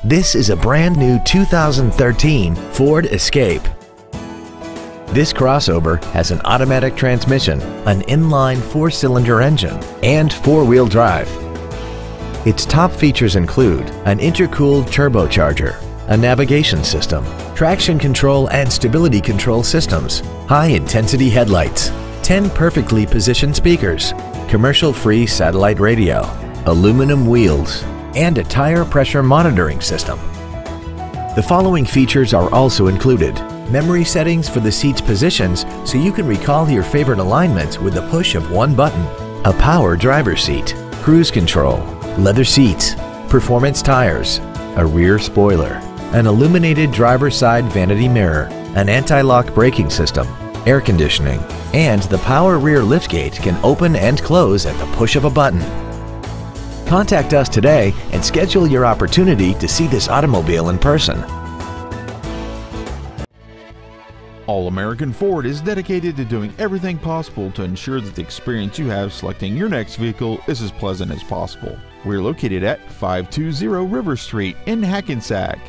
This is a brand new 2013 Ford Escape. This crossover has an automatic transmission, an inline 4-cylinder engine, and 4-wheel drive. Its top features include an intercooled turbocharger, a navigation system, traction control and stability control systems, high-intensity headlights, 10 perfectly positioned speakers, commercial-free satellite radio, aluminum wheels, and a tire pressure monitoring system. The following features are also included: memory settings for the seat's positions so you can recall your favorite alignments with the push of one button, a power driver's seat, cruise control, leather seats, performance tires, a rear spoiler, an illuminated driver's side vanity mirror, an anti-lock braking system, air conditioning, and the power rear liftgate can open and close at the push of a button. Contact us today and schedule your opportunity to see this automobile in person. All American Ford is dedicated to doing everything possible to ensure that the experience you have selecting your next vehicle is as pleasant as possible. We're located at 520 River Street in Hackensack.